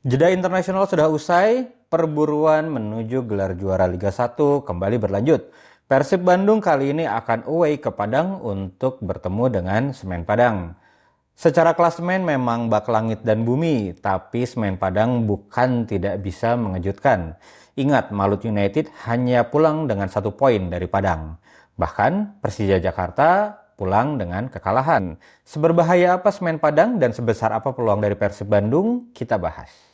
Jeda internasional sudah usai, perburuan menuju gelar juara Liga 1 kembali berlanjut. Persib Bandung kali ini akan away ke Padang untuk bertemu dengan Semen Padang. Secara klasemen memang bak langit dan bumi, tapi Semen Padang bukan tidak bisa mengejutkan. Ingat, Malut United hanya pulang dengan 1 poin dari Padang. Bahkan Persija Jakarta pulang dengan kekalahan. Seberbahaya apa Semen Padang dan sebesar apa peluang dari Persib Bandung? Kita bahas.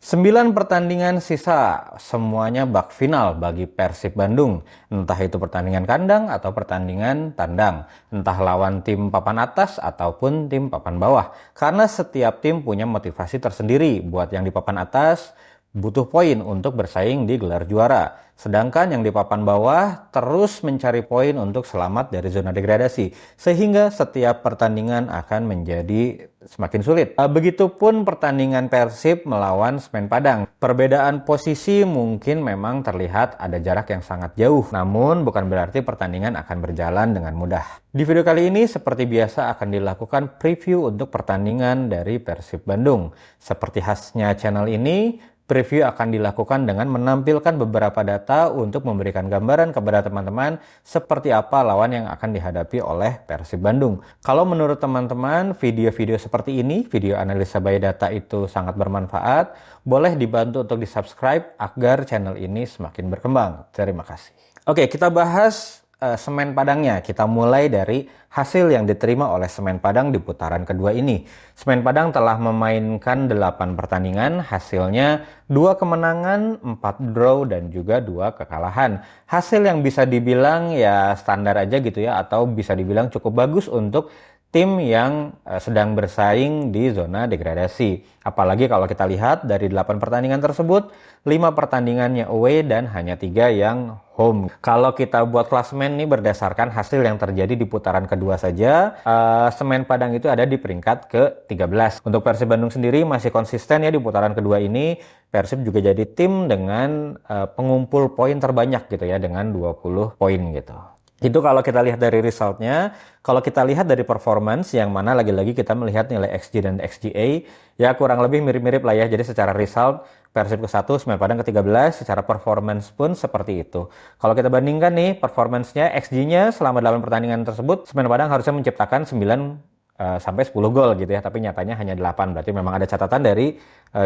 9 pertandingan sisa, semuanya bak final bagi Persib Bandung. Entah itu pertandingan kandang atau pertandingan tandang. Entah lawan tim papan atas ataupun tim papan bawah. Karena setiap tim punya motivasi tersendiri. Buat yang di papan atas, butuh poin untuk bersaing di gelar juara. Sedangkan yang di papan bawah terus mencari poin untuk selamat dari zona degradasi. Sehingga setiap pertandingan akan menjadi semakin sulit. Begitupun pertandingan Persib melawan Semen Padang. Perbedaan posisi mungkin memang terlihat ada jarak yang sangat jauh. Namun bukan berarti pertandingan akan berjalan dengan mudah. Di video kali ini seperti biasa akan dilakukan preview untuk pertandingan dari Persib Bandung. Seperti khasnya channel ini, preview akan dilakukan dengan menampilkan beberapa data untuk memberikan gambaran kepada teman-teman seperti apa lawan yang akan dihadapi oleh Persib Bandung. Kalau menurut teman-teman video-video seperti ini, video analisa by data itu sangat bermanfaat, boleh dibantu untuk di-subscribe agar channel ini semakin berkembang. Terima kasih. Oke, kita bahas Semen Padangnya. Kita mulai dari hasil yang diterima oleh Semen Padang di putaran kedua ini. Semen Padang telah memainkan 8 pertandingan, hasilnya 2 kemenangan, 4 draw, dan juga 2 kekalahan. Hasil yang bisa dibilang ya standar aja gitu ya, atau bisa dibilang cukup bagus untuk tim yang sedang bersaing di zona degradasi. Apalagi kalau kita lihat dari 8 pertandingan tersebut, 5 pertandingannya away dan hanya 3 yang home. Kalau kita buat klasemen nih berdasarkan hasil yang terjadi di putaran kedua saja, Semen Padang itu ada di peringkat ke-13. Untuk Persib Bandung sendiri masih konsisten ya di putaran kedua ini. Persib juga jadi tim dengan pengumpul poin terbanyak gitu ya, dengan 20 poin gitu. Itu kalau kita lihat dari resultnya. Kalau kita lihat dari performance, yang mana lagi-lagi kita melihat nilai XG dan XGA, ya kurang lebih mirip-mirip lah ya. Jadi secara result, Persib ke-1, Semen Padang ke-13, secara performance pun seperti itu. Kalau kita bandingkan nih, performance-nya, XG-nya selama 8 pertandingan tersebut, Semen Padang harusnya menciptakan 9 sampai 10 gol gitu ya, tapi nyatanya hanya 8. Berarti memang ada catatan dari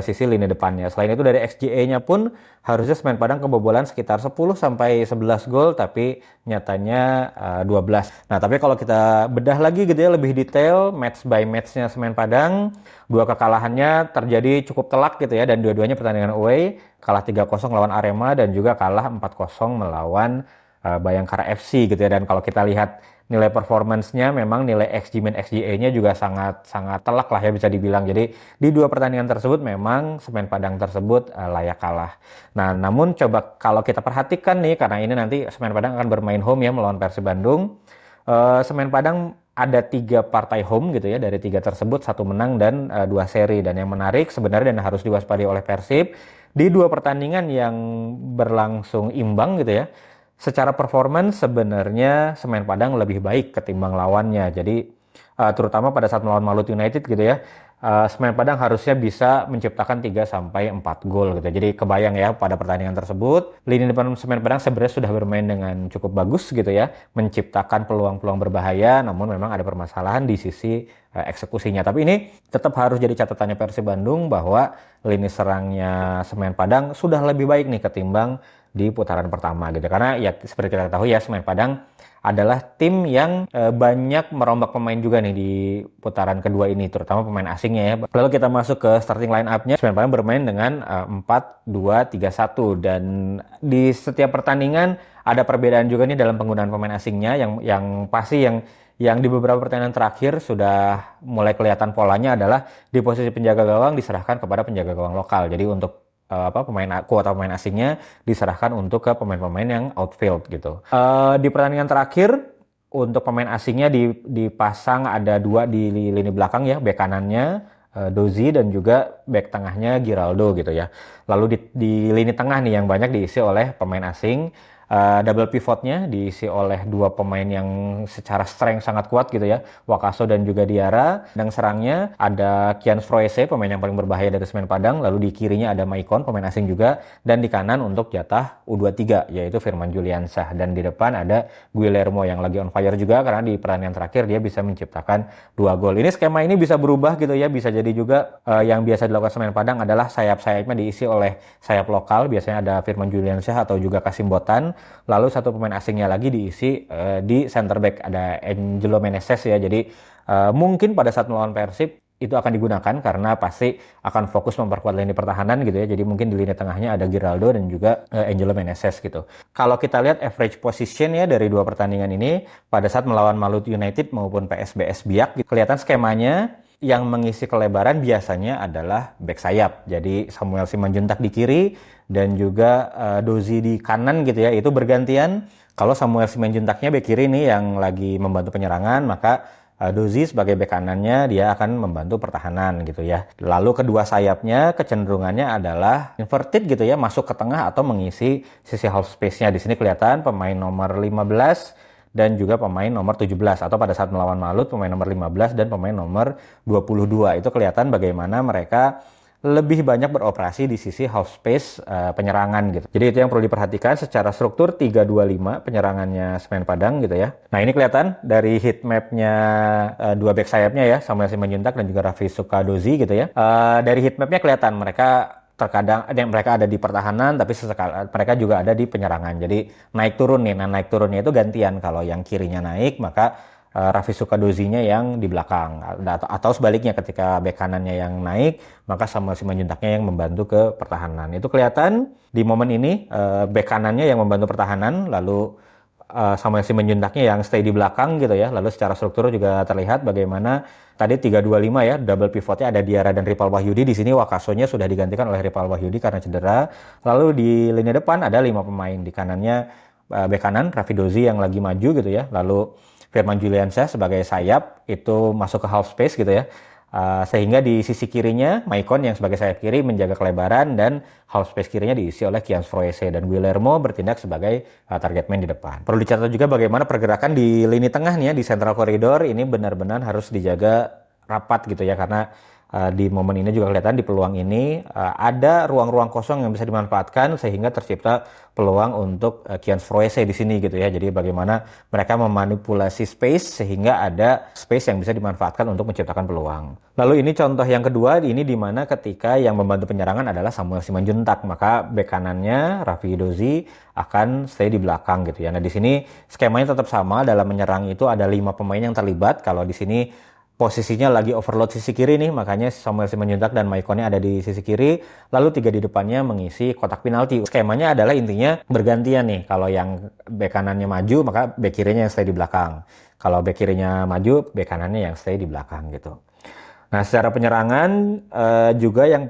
sisi lini depannya. Selain itu dari XGA-nya pun harusnya Semen Padang kebobolan sekitar 10 sampai 11 gol, tapi nyatanya 12. Nah, tapi kalau kita bedah lagi gitu ya lebih detail, match by match-nya Semen Padang, 2 kekalahannya terjadi cukup telak gitu ya, dan dua-duanya pertandingan away, kalah 3-0 lawan Arema dan juga kalah 4-0 melawan Bayangkara FC gitu ya. Dan kalau kita lihat nilai performance-nya, memang nilai XG min XGA-nya juga sangat telak lah ya bisa dibilang. Jadi di 2 pertandingan tersebut memang Semen Padang tersebut layak kalah. Nah, namun coba kalau kita perhatikan nih, karena ini nanti Semen Padang akan bermain home ya melawan Persib Bandung. Semen Padang ada 3 partai home gitu ya, dari 3 tersebut 1 menang dan 2 seri. Dan yang menarik sebenarnya dan harus diwaspadai oleh Persib, di 2 pertandingan yang berlangsung imbang gitu ya, secara performance sebenarnya Semen Padang lebih baik ketimbang lawannya. Jadi terutama pada saat melawan Malut United gitu ya, Semen Padang harusnya bisa menciptakan 3 sampai 4 gol gitu. Jadi kebayang ya pada pertandingan tersebut, lini depan Semen Padang sebenarnya sudah bermain dengan cukup bagus gitu ya, menciptakan peluang-peluang berbahaya, namun memang ada permasalahan di sisi eksekusinya. Tapi ini tetap harus jadi catatannya Persib Bandung bahwa lini serangnya Semen Padang sudah lebih baik nih ketimbang di putaran pertama gitu. Karena ya seperti kita ketahui ya, Semen Padang adalah tim yang banyak merombak pemain juga nih di putaran kedua ini, terutama pemain asingnya ya. Lalu kita masuk ke starting line up-nya. Semen Padang bermain dengan 4-2-3-1, dan di setiap pertandingan ada perbedaan juga nih dalam penggunaan pemain asingnya, yang pasti yang di beberapa pertandingan terakhir sudah mulai kelihatan polanya adalah di posisi penjaga gawang diserahkan kepada penjaga gawang lokal. Jadi untuk kuota pemain asingnya diserahkan untuk ke pemain-pemain yang outfield gitu. Di pertandingan terakhir untuk pemain asingnya dipasang ada 2 di lini belakang ya, bek kanannya Dozy dan juga back tengahnya Giraldo gitu ya. Lalu di lini tengah nih yang banyak diisi oleh pemain asing. Double pivotnya diisi oleh dua pemain yang secara strength sangat kuat gitu ya, Wakaso dan juga Diarra. Dan serangnya ada Kian Froese, pemain yang paling berbahaya dari Semen Padang, lalu di kirinya ada Maicon, pemain asing juga, dan di kanan untuk jatah U23 yaitu Firman Juliansyah, dan di depan ada Guillermo yang lagi on fire juga karena di pertandingan terakhir dia bisa menciptakan 2 gol. Ini skema ini bisa berubah gitu ya, bisa jadi juga yang biasa dilakukan Semen Padang adalah sayap-sayapnya diisi oleh sayap lokal, biasanya ada Firman Juliansyah atau juga Kasim Botan. Lalu satu pemain asingnya lagi diisi di center back ada Angelo Meneses ya. Jadi mungkin pada saat melawan Persib itu akan digunakan karena pasti akan fokus memperkuat lini pertahanan gitu ya. Jadi mungkin di lini tengahnya ada Giraldo dan juga Angelo Meneses gitu. Kalau kita lihat average position ya dari dua pertandingan ini pada saat melawan Malut United maupun PSBS Biak, kelihatan skemanya yang mengisi kelebaran biasanya adalah back sayap. Jadi Samuel Simanjuntak di kiri dan juga Dozy di kanan gitu ya. Itu bergantian. Kalau Samuel Simanjuntaknya back kiri nih yang lagi membantu penyerangan, maka Dozy sebagai bek kanannya dia akan membantu pertahanan gitu ya. Lalu kedua sayapnya kecenderungannya adalah inverted gitu ya, masuk ke tengah atau mengisi sisi half space-nya. Di sini kelihatan pemain nomor 15 dan juga pemain nomor 17, atau pada saat melawan Malut pemain nomor 15 dan pemain nomor 22. Itu kelihatan bagaimana mereka lebih banyak beroperasi di sisi half space penyerangan gitu. Jadi itu yang perlu diperhatikan secara struktur 3-2-5 penyerangannya Semen Padang gitu ya. Nah ini kelihatan dari heat mapnya dua back sayapnya ya, Samuel Simanjuntak dan juga Raffi Sukadozi gitu ya. Dari heat mapnya kelihatan mereka terkadang mereka ada di pertahanan tapi sesekali mereka juga ada di penyerangan. Jadi naik turun nih. Nah, naik turunnya itu gantian. Kalau yang kirinya naik maka Raffi Sukadozinya yang di belakang, atau sebaliknya ketika bek kanannya yang naik maka Samuel Simanjuntaknya yang membantu ke pertahanan. Itu kelihatan di momen ini bek kanannya yang membantu pertahanan, lalu Samuel Simanjuntaknya yang stay di belakang gitu ya. Lalu secara struktur juga terlihat bagaimana tadi 3-2-5 ya, double pivotnya ada Diarra dan Ripal Wahyudi. Di sini Wakasonya sudah digantikan oleh Ripal Wahyudi karena cedera. Lalu di lini depan ada 5 pemain. Di kanannya bek kanan Raffi Dozy yang lagi maju gitu ya. Lalu Firman Juliansyah sebagai sayap itu masuk ke half space gitu ya. Sehingga di sisi kirinya Maicon yang sebagai sayap kiri menjaga kelebaran dan half space kirinya diisi oleh Kian Froese dan Guillermo bertindak sebagai target man di depan. Perlu dicatat juga bagaimana pergerakan di lini tengah nih ya, di central corridor ini benar-benar harus dijaga rapat gitu ya, karena di momen ini juga kelihatan di peluang ini ada ruang-ruang kosong yang bisa dimanfaatkan sehingga tercipta peluang untuk Kian Froese di sini gitu ya. Jadi bagaimana mereka memanipulasi space sehingga ada space yang bisa dimanfaatkan untuk menciptakan peluang. Lalu ini contoh yang kedua, ini di mana ketika yang membantu penyerangan adalah Samuel Simanjuntak, maka bek kanannya Raffi Dozy akan stay di belakang gitu ya. Nah di sini skemanya tetap sama, dalam menyerang itu ada 5 pemain yang terlibat. Kalau di sini posisinya lagi overload sisi kiri nih, makanya Samuel Simanjuntak dan Maiconnya ada di sisi kiri, lalu 3 di depannya mengisi kotak penalti. Skemanya adalah intinya bergantian nih, kalau yang bek kanannya maju, maka bek kirinya yang stay di belakang. Kalau bek kirinya maju, bek kanannya yang stay di belakang gitu. Nah, secara penyerangan juga yang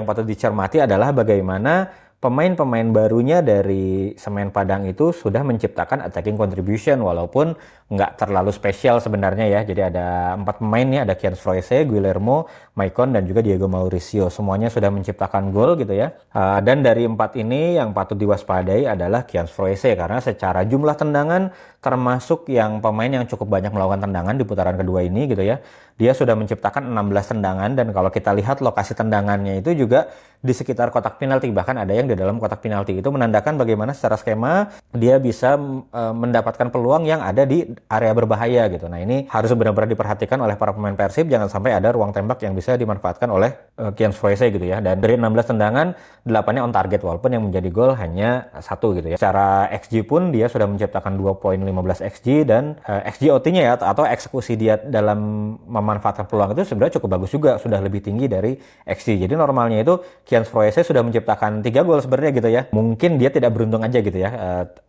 patut dicermati adalah bagaimana pemain-pemain barunya dari Semen Padang itu sudah menciptakan attacking contribution walaupun nggak terlalu spesial sebenarnya ya. Jadi ada 4 pemain nih, ada Kian Froese, Guillermo, Maicon dan juga Diego Mauricio. Semuanya sudah menciptakan gol gitu ya. Dan dari 4 ini yang patut diwaspadai adalah Kian Froese karena secara jumlah tendangan termasuk yang pemain yang cukup banyak melakukan tendangan di putaran kedua ini gitu ya. Dia sudah menciptakan 16 tendangan dan kalau kita lihat lokasi tendangannya itu juga di sekitar kotak penalti, bahkan ada yang di dalam kotak penalti. Itu menandakan bagaimana secara skema dia bisa mendapatkan peluang yang ada di area berbahaya gitu. Nah ini harus benar-benar diperhatikan oleh para pemain Persib, jangan sampai ada ruang tembak yang bisa dimanfaatkan oleh Kian Froese gitu ya. Dan dari 16 tendangan 8-nya on target walaupun yang menjadi gol hanya 1 gitu ya. Secara XG pun dia sudah menciptakan 2.15 XG dan XG OT-nya ya atau eksekusi dia dalam memanfaatkan peluang itu sebenarnya cukup bagus juga, sudah lebih tinggi dari XG. Jadi normalnya itu Kian Froese sudah menciptakan 3 gol sebenarnya gitu ya. Mungkin dia tidak beruntung aja gitu ya.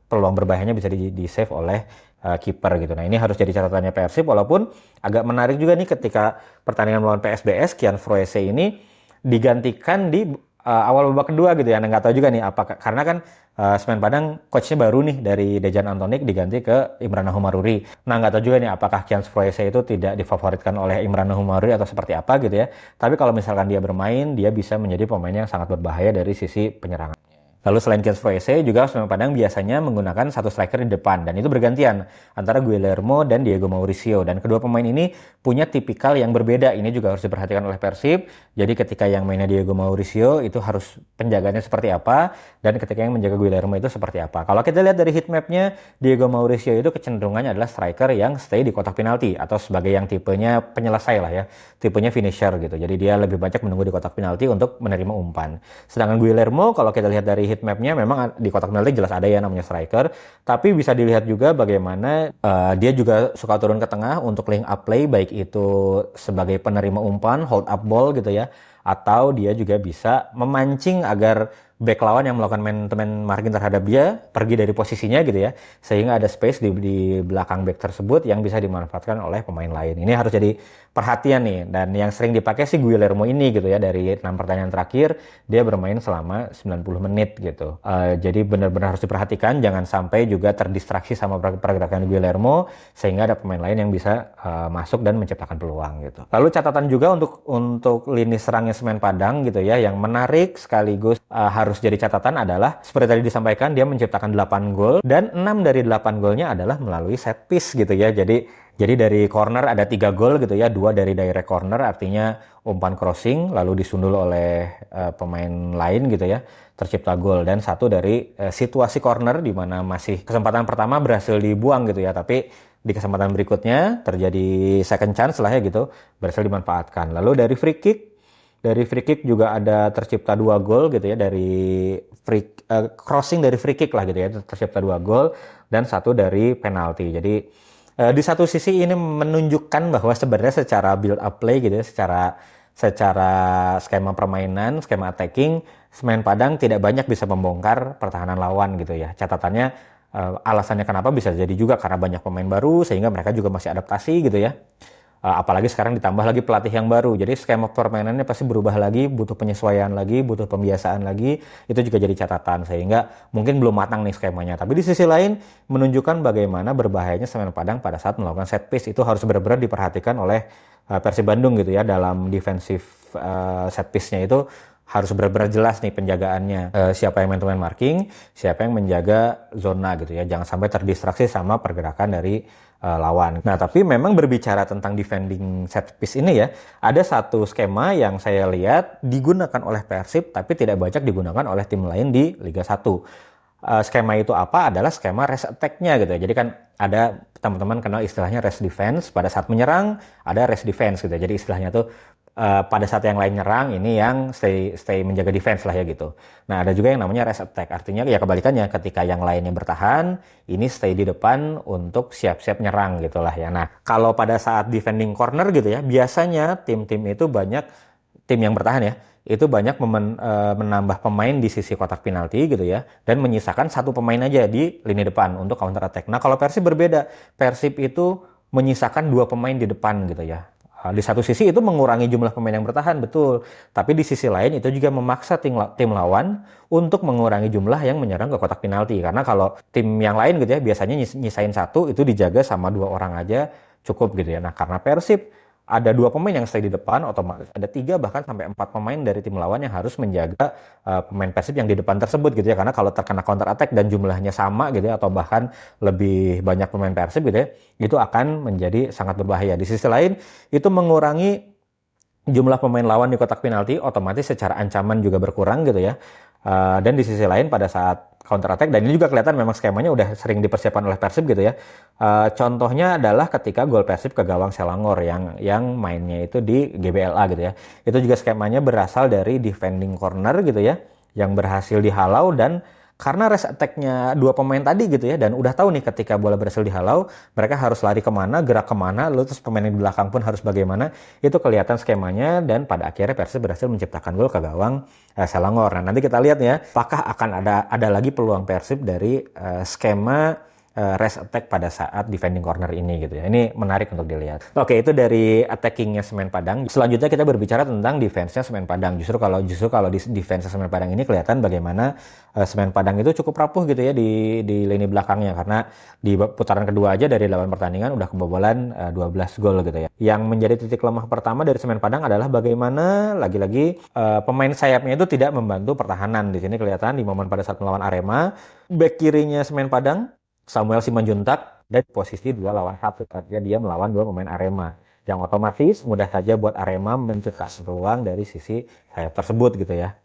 Peluang berbahayanya bisa di-save oleh kiper gitu. Nah ini harus jadi catatannya Persib, walaupun agak menarik juga nih ketika pertandingan melawan PSBS Kian Froese ini digantikan di awal babak kedua gitu ya. Nah, nggak tahu juga nih apa karena kan Semen Padang coachnya baru nih dari Dejan Antonik diganti ke Imran Humaruri. Nah, nggak tahu juga nih apakah Kian Sproese itu tidak difavoritkan oleh Imran Humaruri atau seperti apa gitu ya. Tapi kalau misalkan dia bermain, dia bisa menjadi pemain yang sangat berbahaya dari sisi penyerangan. Lalu selain Kian Sproese, juga Semen Padang biasanya menggunakan satu striker di depan, dan itu bergantian antara Guillermo dan Diego Mauricio. Dan kedua pemain ini punya tipikal yang berbeda, ini juga harus diperhatikan oleh Persib. Jadi ketika yang mainnya Diego Mauricio itu harus penjagaannya seperti apa, dan ketika yang menjaga Guillermo itu seperti apa. Kalau kita lihat dari heat map-nya, Diego Mauricio itu kecenderungannya adalah striker yang stay di kotak penalti, atau sebagai yang tipenya penyelesai lah ya, tipenya finisher gitu. Jadi dia lebih banyak menunggu di kotak penalti untuk menerima umpan. Sedangkan Guillermo, kalau kita lihat dari heat map-nya, memang di kotak penalti jelas ada ya namanya striker, tapi bisa dilihat juga bagaimana dia juga suka turun ke tengah untuk link up play, baik itu sebagai penerima umpan, hold up ball gitu ya, atau dia juga bisa memancing agar back lawan yang melakukan man-to-man marking terhadap dia pergi dari posisinya gitu ya, sehingga ada space di belakang back tersebut yang bisa dimanfaatkan oleh pemain lain. Ini harus jadi perhatian nih, dan yang sering dipakai sih Guillermo ini gitu ya. Dari 6 pertandingan terakhir dia bermain selama 90 menit gitu. Jadi benar-benar harus diperhatikan, jangan sampai juga terdistraksi sama pergerakan Guillermo sehingga ada pemain lain yang bisa masuk dan menciptakan peluang gitu. Lalu catatan juga untuk lini serangnya Semen Padang gitu ya, yang menarik sekaligus harus jadi catatan adalah seperti tadi disampaikan, dia menciptakan 8 gol dan 6 dari 8 golnya adalah melalui set piece gitu ya. Jadi dari corner ada 3 gol gitu ya, 2 dari direct corner, artinya umpan crossing lalu disundul oleh pemain lain gitu ya, tercipta gol, dan 1 dari situasi corner di mana masih kesempatan pertama berhasil dibuang gitu ya, tapi di kesempatan berikutnya terjadi second chance lah ya gitu, berhasil dimanfaatkan. Lalu dari free kick juga ada tercipta 2 gol gitu ya, dari crossing dari free kick lah gitu ya, tercipta 2 gol dan 1 dari penalti. Jadi di satu sisi ini menunjukkan bahwa sebenarnya secara build up play gitu ya, secara skema permainan, skema attacking, Semen Padang tidak banyak bisa membongkar pertahanan lawan gitu ya. Catatannya alasannya kenapa bisa jadi juga karena banyak pemain baru sehingga mereka juga masih adaptasi gitu ya. Apalagi sekarang ditambah lagi pelatih yang baru, jadi skema permainannya pasti berubah lagi, butuh penyesuaian lagi, butuh pembiasaan lagi, itu juga jadi catatan, sehingga mungkin belum matang nih skemanya. Tapi di sisi lain menunjukkan bagaimana berbahayanya Semen Padang pada saat melakukan set piece, itu harus benar-benar diperhatikan oleh Persib Bandung gitu ya, dalam defensif set piece-nya itu harus benar-benar jelas nih penjagaannya, siapa yang man-to-man marking, siapa yang menjaga zona gitu ya, jangan sampai terdistraksi sama pergerakan dari lawan. Nah, tapi memang berbicara tentang defending set piece ini ya, ada satu skema yang saya lihat digunakan oleh Persib tapi tidak banyak digunakan oleh tim lain di Liga 1. Skema itu apa? Adalah skema rest attack-nya gitu ya. Jadi kan ada, teman-teman kenal istilahnya rest defense, pada saat menyerang ada rest defense gitu ya. Jadi istilahnya tuh pada saat yang lain nyerang, ini yang stay menjaga defense lah ya gitu. Nah, ada juga yang namanya rest attack, artinya ya kebalikannya, ketika yang lainnya bertahan, ini stay di depan untuk siap-siap nyerang gitulah ya. Nah, kalau pada saat defending corner gitu ya, biasanya tim-tim itu banyak, tim yang bertahan ya, itu banyak menambah pemain di sisi kotak penalti gitu ya, dan menyisakan 1 pemain aja di lini depan untuk counter attack. Nah, kalau Persib berbeda, Persib itu menyisakan 2 pemain di depan gitu ya. Di satu sisi itu mengurangi jumlah pemain yang bertahan, betul. Tapi di sisi lain itu juga memaksa tim lawan untuk mengurangi jumlah yang menyerang ke kotak penalti. Karena kalau tim yang lain gitu ya, biasanya nyisain 1, itu dijaga sama 2 orang aja cukup gitu ya. Nah, karena Persib ada 2 pemain yang stay di depan, otomatis ada 3 bahkan sampai 4 pemain dari tim lawan yang harus menjaga pemain Persib yang di depan tersebut gitu ya. Karena kalau terkena counter attack dan jumlahnya sama gitu ya, atau bahkan lebih banyak pemain Persib gitu ya, itu akan menjadi sangat berbahaya. Di sisi lain itu mengurangi jumlah pemain lawan di kotak penalti, otomatis secara ancaman juga berkurang gitu ya. Dan di sisi lain pada saat counter attack, dan ini juga kelihatan memang skemanya udah sering dipersiapkan oleh Persib gitu ya. Contohnya adalah ketika gol Persib ke gawang Selangor yang mainnya itu di GBLA gitu ya. Itu juga skemanya berasal dari defending corner gitu ya, yang berhasil dihalau, dan karena rest attack-nya 2 pemain tadi gitu ya, dan udah tahu nih ketika bola berhasil dihalau, mereka harus lari kemana, gerak kemana, lalu terus pemain di belakang pun harus bagaimana, itu kelihatan skemanya, dan pada akhirnya Persib berhasil menciptakan gol ke gawang Selangor. Nah, nanti kita lihat ya, apakah akan ada lagi peluang Persib dari skema rest attack pada saat defending corner ini gitu ya. Ini menarik untuk dilihat. Oke, itu dari attackingnya Semen Padang. Selanjutnya kita berbicara tentang defense-nya Semen Padang. Justru kalau di defense Semen Padang ini kelihatan bagaimana Semen Padang itu cukup rapuh gitu ya di lini belakangnya, karena di putaran kedua aja dari 8 pertandingan udah kebobolan 12 gol gitu ya. Yang menjadi titik lemah pertama dari Semen Padang adalah bagaimana lagi-lagi pemain sayapnya itu tidak membantu pertahanan. Di sini kelihatan di momen pada saat melawan Arema, back kirinya Semen Padang Samuel Simanjuntak dan posisi 2 lawan 1, artinya dia melawan 2 pemain Arema, yang otomatis mudah saja buat Arema menciptakan ruang dari sisi sayap tersebut gitu ya.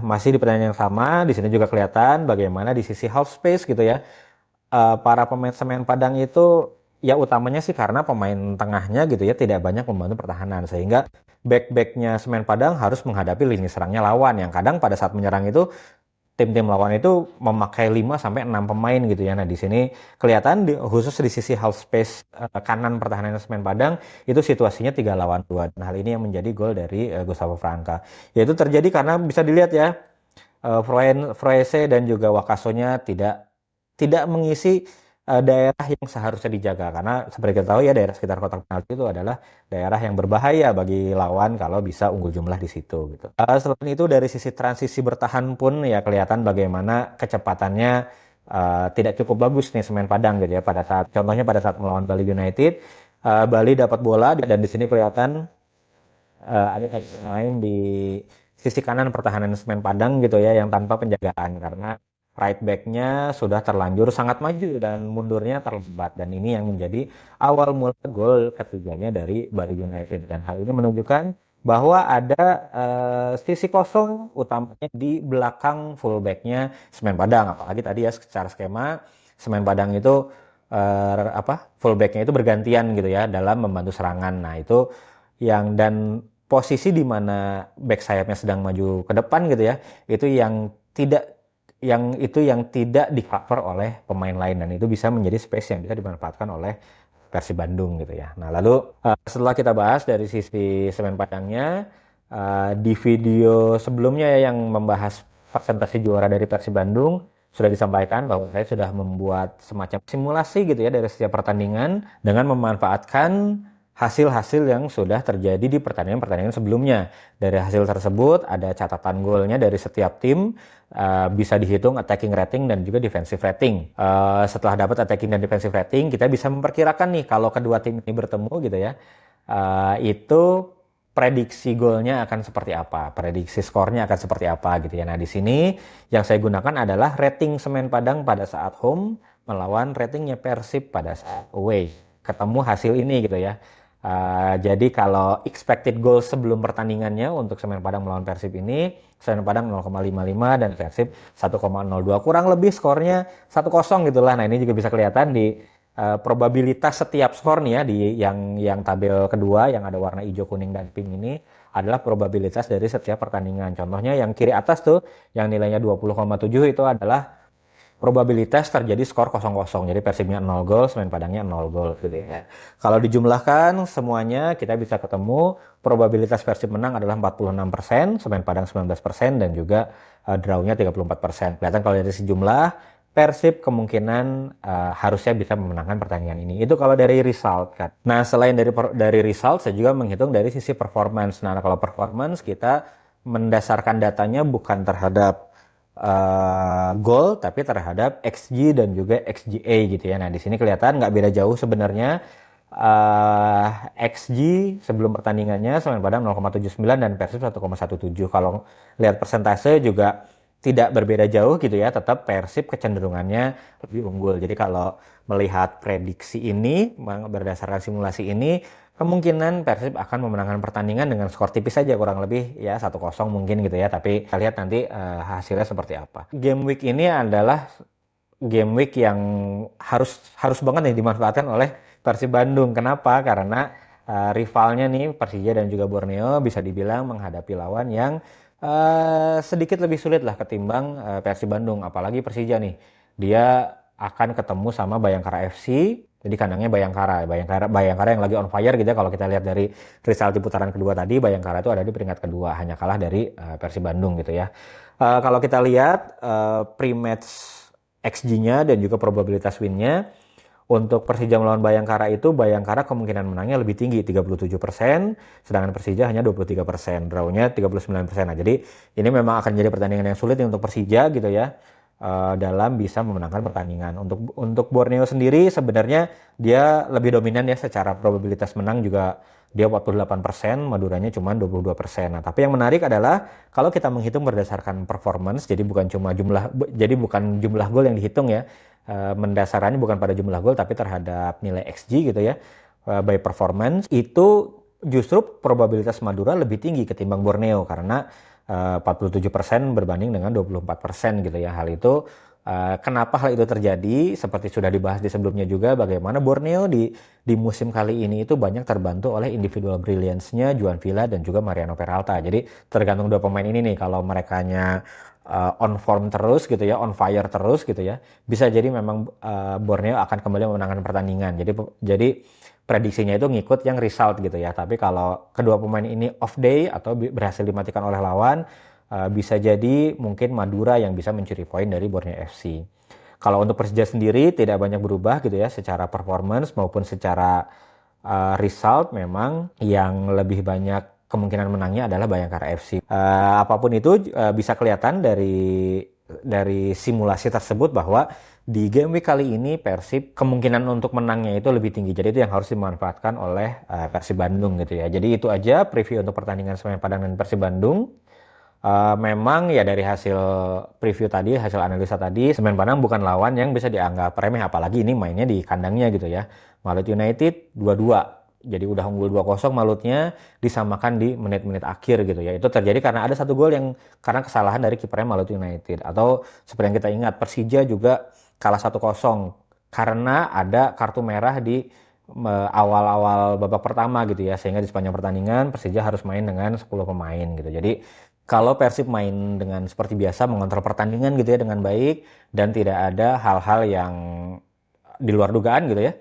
Masih di pertandingan yang sama, di sini juga kelihatan bagaimana di sisi half space gitu ya, para pemain Semen Padang itu ya utamanya sih karena pemain tengahnya gitu ya tidak banyak membantu pertahanan, sehingga back-backnya Semen Padang harus menghadapi lini serangnya lawan yang kadang pada saat menyerang itu tim-tim lawan itu memakai 5 sampai 6 pemain gitu ya. Nah, di sini kelihatan khusus di sisi half space kanan pertahanan Semen Padang itu situasinya 3 lawan 2. Dan hal ini yang menjadi gol dari Gustavo Franca. Yaitu terjadi karena bisa dilihat ya, Froese dan juga Wakasonya tidak mengisi daerah yang seharusnya dijaga, karena seperti kita tahu ya, daerah sekitar kotak penalti itu adalah daerah yang berbahaya bagi lawan kalau bisa unggul jumlah di situ gitu. Selain itu dari sisi transisi bertahan pun ya kelihatan bagaimana kecepatannya tidak cukup bagus nih Semen Padang gitu ya, contohnya pada saat melawan Bali United, Bali dapat bola dan di sini kelihatan ada main di sisi kanan pertahanan Semen Padang gitu ya, yang tanpa penjagaan karena right back-nya sudah terlanjur sangat maju dan mundurnya terlambat, dan ini yang menjadi awal mula gol ketiganya dari Bali United. Dan hal ini menunjukkan bahwa ada sisi kosong utamanya di belakang fullback-nya Semen Padang, apalagi tadi ya secara skema Semen Padang itu fullback-nya itu bergantian gitu ya dalam membantu serangan. Nah, itu dan posisi di mana back sayapnya sedang maju ke depan gitu ya, itu yang tidak di cover oleh pemain lain, dan itu bisa menjadi space yang bisa dimanfaatkan oleh Persib Bandung gitu ya. Nah, lalu setelah kita bahas dari sisi Semen Padangnya, di video sebelumnya ya, yang membahas presentasi juara dari Persib Bandung, sudah disampaikan bahwa saya sudah membuat semacam simulasi gitu ya dari setiap pertandingan dengan memanfaatkan hasil-hasil yang sudah terjadi di pertandingan-pertandingan sebelumnya. Dari hasil tersebut ada catatan golnya dari setiap tim, bisa dihitung attacking rating dan juga defensive rating. Setelah dapat attacking dan defensive rating, kita bisa memperkirakan nih kalau kedua tim ini bertemu gitu ya, itu prediksi golnya akan seperti apa, prediksi skornya akan seperti apa gitu ya. Nah, di sini yang saya gunakan adalah rating Semen Padang pada saat home melawan ratingnya Persib pada saat away. Ketemu hasil ini gitu ya. Jadi kalau expected goal sebelum pertandingannya untuk Semen Padang melawan Persib ini, Semen Padang 0,55 dan Persib 1,02. Kurang lebih skornya 1-0 gitulah. Nah, ini juga bisa kelihatan di probabilitas setiap skor nih ya, di yang tabel kedua yang ada warna hijau, kuning, dan pink ini adalah probabilitas dari setiap pertandingan. Contohnya yang kiri atas tuh yang nilainya 20,7 itu adalah probabilitas terjadi skor 0-0. Jadi Persibnya 0 gol, Semen Padangnya 0 gol gitu ya. Kalau dijumlahkan semuanya kita bisa ketemu probabilitas Persib menang adalah 46%, Semen Padang 19%, dan juga draw-nya 34%. Kelihatan kalau dari sejumlah Persib kemungkinan harusnya bisa memenangkan pertandingan ini. Itu kalau dari result kan. Nah, selain dari result, saya juga menghitung dari sisi performance. Nah, kalau performance kita mendasarkan datanya bukan terhadap gol, tapi terhadap XG dan juga XGA gitu ya. Nah, di sini kelihatan nggak beda jauh sebenarnya. XG sebelum pertandingannya Semen Padang 0,79 dan Persib 1,17. Kalau lihat persentase juga tidak berbeda jauh gitu ya, tetap Persib kecenderungannya lebih unggul. Jadi kalau melihat prediksi ini berdasarkan simulasi ini, kemungkinan Persib akan memenangkan pertandingan dengan skor tipis saja, kurang lebih ya 1-0 mungkin gitu ya. Tapi kita lihat nanti hasilnya seperti apa. Game week ini adalah game week yang harus banget nih dimanfaatkan oleh Persib Bandung. Kenapa? Karena rivalnya nih Persija dan juga Borneo bisa dibilang menghadapi lawan yang sedikit lebih sulit lah ketimbang Persib Bandung. Apalagi Persija nih, dia akan ketemu sama Bayangkara FC. Jadi kandangnya Bayangkara yang lagi on fire gitu ya. Kalau kita lihat dari result di putaran kedua tadi, Bayangkara itu ada di peringkat kedua, hanya kalah dari Persib Bandung gitu ya. Kalau kita lihat pre-match XG-nya dan juga probabilitas win-nya. Untuk Persija melawan Bayangkara itu, Bayangkara kemungkinan menangnya lebih tinggi, 37%, sedangkan Persija hanya 23%, draw-nya 39%. Nah, jadi ini memang akan jadi pertandingan yang sulit untuk Persija gitu ya, dalam bisa memenangkan pertandingan. Untuk Borneo sendiri sebenarnya dia lebih dominan ya, secara probabilitas menang juga dia 48%, Maduranya cuma 22%. Nah, tapi yang menarik adalah kalau kita menghitung berdasarkan performance, jadi bukan jumlah gol yang dihitung ya, mendasarkannya bukan pada jumlah gol tapi terhadap nilai XG gitu ya, by performance, itu justru probabilitas Madura lebih tinggi ketimbang Borneo karena 47% berbanding dengan 24% gitu ya. Hal itu kenapa hal itu terjadi, seperti sudah dibahas di sebelumnya juga, bagaimana Borneo di musim kali ini itu banyak terbantu oleh individual brilliance-nya Juan Villa dan juga Mariano Peralta. Jadi tergantung dua pemain ini nih, kalau merekanya on form terus gitu ya, on fire terus gitu ya, bisa jadi memang Borneo akan kembali memenangkan pertandingan. Jadi prediksinya itu ngikut yang result gitu ya. Tapi kalau kedua pemain ini off day atau berhasil dimatikan oleh lawan, bisa jadi mungkin Madura yang bisa mencuri poin dari Borneo FC. Kalau untuk Persija sendiri tidak banyak berubah gitu ya, secara performance maupun secara result memang yang lebih banyak kemungkinan menangnya adalah Bayangkara FC. Apapun itu bisa kelihatan dari simulasi tersebut bahwa di game week kali ini Persib kemungkinan untuk menangnya itu lebih tinggi. Jadi itu yang harus dimanfaatkan oleh Persib Bandung gitu ya. Jadi itu aja preview untuk pertandingan Semen Padang dan Persib Bandung. Memang ya dari hasil preview tadi, hasil analisa tadi, Semen Padang bukan lawan yang bisa dianggap remeh, apalagi ini mainnya di kandangnya gitu ya. Malut United 2-2. Jadi udah unggul 2-0, Malutnya disamakan di menit-menit akhir gitu ya. Itu terjadi karena ada satu gol yang karena kesalahan dari kipernya Malut United. Atau seperti yang kita ingat, Persija juga kalah 1-0 karena ada kartu merah di awal-awal babak pertama gitu ya. Sehingga di sepanjang pertandingan Persija harus main dengan 10 pemain gitu. Jadi kalau Persib main dengan seperti biasa, mengontrol pertandingan gitu ya dengan baik, dan tidak ada hal-hal yang di luar dugaan gitu ya,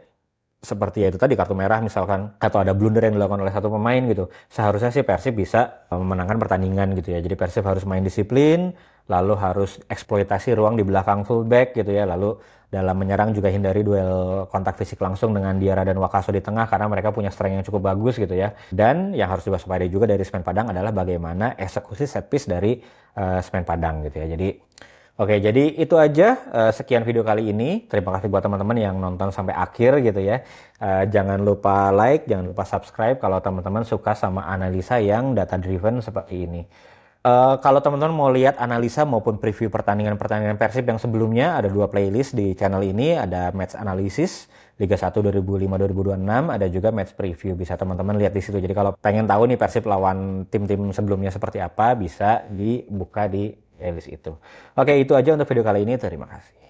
seperti ya itu tadi kartu merah misalkan, atau ada blunder yang dilakukan oleh satu pemain gitu, seharusnya sih Persib bisa memenangkan pertandingan gitu ya. Jadi Persib harus main disiplin, lalu harus eksploitasi ruang di belakang fullback gitu ya, lalu dalam menyerang juga hindari duel kontak fisik langsung dengan Diarra dan Wakaso di tengah karena mereka punya strength yang cukup bagus gitu ya. Dan yang harus diwaspadai juga dari Semen Padang adalah bagaimana eksekusi set piece dari Semen Padang gitu ya. Jadi itu aja sekian video kali ini. Terima kasih buat teman-teman yang nonton sampai akhir gitu ya. Jangan lupa like, jangan lupa subscribe kalau teman-teman suka sama analisa yang data driven seperti ini. Kalau teman-teman mau lihat analisa maupun preview pertandingan-pertandingan Persib yang sebelumnya, ada 2 playlist di channel ini. Ada match analysis Liga 1 2005-2026, ada juga match preview, bisa teman-teman lihat di situ. Jadi kalau pengen tahu nih Persib lawan tim-tim sebelumnya seperti apa, bisa dibuka di playlist itu. Oke, itu aja untuk video kali ini. Terima kasih.